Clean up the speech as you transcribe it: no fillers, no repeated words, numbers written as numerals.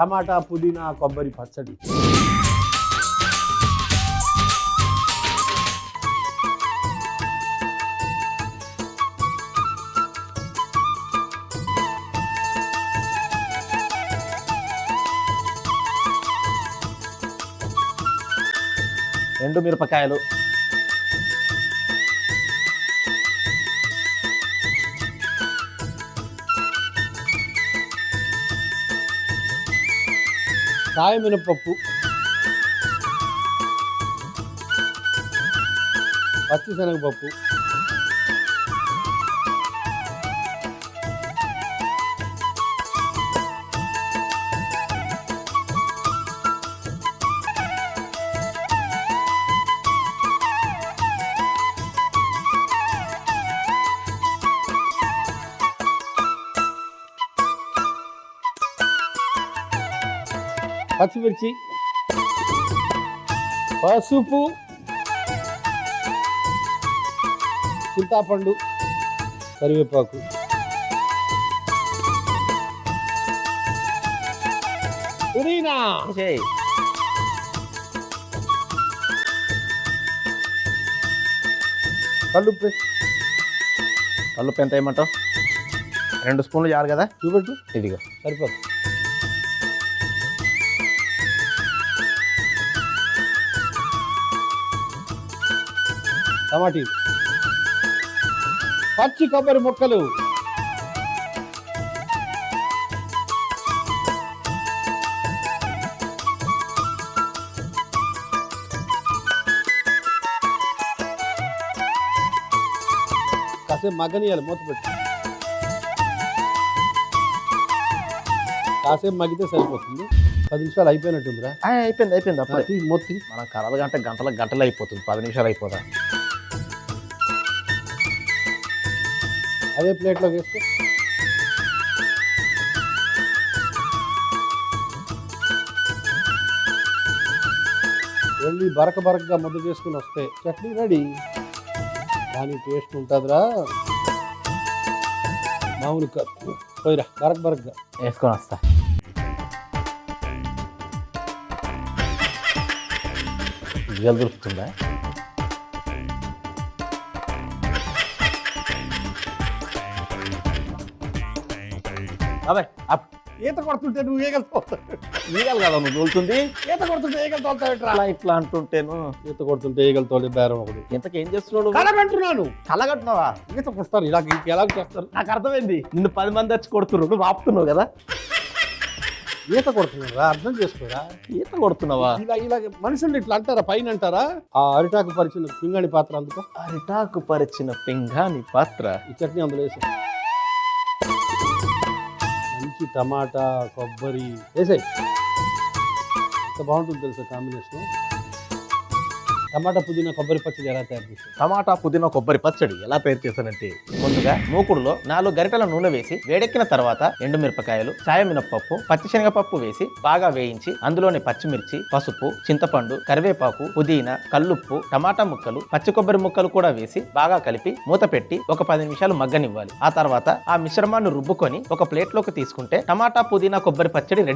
టమాటా పుదీనా కొబ్బరి పచ్చడి. ఎండు మిరపకాయలు, కాయ మినపప్పు, పచ్చిశనగపప్పు, పచ్చిమిర్చి, పసుపు, చింతాపండు, కరివేపాకు, పుదీనా, కల్లుప్పు. కల్లుప్పు ఎంత వేయమంటావు? 2 స్పూన్లు చాలు కదా. చూపెట్టు, ఇదిగో సరిపోదు. టమాటీలు, పచ్చి కొబ్బరి ముక్కలు, కాసేపు మగ్గనియాలి, మూత పెట్టి కాసేపు మగ్గితే సరిపోతుంది. 10 నిమిషాలు అయిపోయినట్టుందిరా. అయిపోయింది అప్పుడే. మొత్తం మనం కలలు గంటలు అయిపోతుంది. 10 నిమిషాలు అయిపోదా? అదే ప్లేట్లోకి వేసుకో. వెళ్ళి బరకగా ముద్ద చేసుకుని వస్తే చట్నీ రెడీ. కానీ టేస్ట్ ఉంటుందిరా, మామూలు పోయిరా. బరకగా వేసుకొని వస్తా. ఇవాళ దొరుకుతుందా? అబ్బాయి ఈత కొడుతుంటే నువ్వు ఏగలుతావు. ఈగలు కదా నువ్వు తోలుతుంది. ఈత కొడుతుంటే ఏగలుతావుట్రా. అలా ఇట్లా అంటుంటేను. ఈత కొడుతుంటే ఏగలుతావు బేరం ఒకటి. ఇంతకేం చేస్తున్నాడు? కలగంటున్నాను. కలగట్టున్నావా? ఈత కొడతారు ఇలా ఎలా చేస్తారు? నాకు అర్థమైంది. నిన్ను 10 మంది వచ్చి కొడుతున్నారు, నువ్వు ఆపుతున్నావు కదా. ఈత కొడుతున్నారా? అర్థం చేసుకోరా. ఈత కొడుతున్నావా? ఇలా మనుషులు ఇట్లా అంటారా? పైన అంటారా? ఆ అరిటాకు పరిచిన పింగాణి పాత్ర అందుకో. అరిటాకు పరిచిన పింగాణి పాత్ర. ఈ చట్నీ అందులో వేసాయి. మంచి టమాటా కొబ్బరి వేసాయి. ఎంత బాగుంటుంది తెలుసా కాంబినేషన్. టమాటా పుదీనా కొబ్బరి పచ్చడి ఎలా తయారు చేస్తారు? టమాటా పుదీనా కొబ్బరి పచ్చడి ఎలా తయారు చేశానంటే, ముందుగా మూకుడులో 4 గరిటెల నూనె వేసి వేడెక్కిన తర్వాత ఎండుమిరపకాయలు, చాయ మినపప్పు, పచ్చిశనగపప్పు వేసి బాగా వేయించి అందులోని పచ్చిమిర్చి, పసుపు, చింతపండు, కరివేపాకు, పుదీనా, కల్లుప్పు, టమాటా ముక్కలు, పచ్చి కొబ్బరి ముక్కలు కూడా వేసి బాగా కలిపి మూత పెట్టి ఒక 10 నిమిషాలు మగ్గనివ్వాలి. ఆ తర్వాత ఆ మిశ్రమాన్ని రుబ్బుకొని ఒక ప్లేట్లోకి తీసుకుంటే టమాటా పుదీనా కొబ్బరి పచ్చడి రెడీ.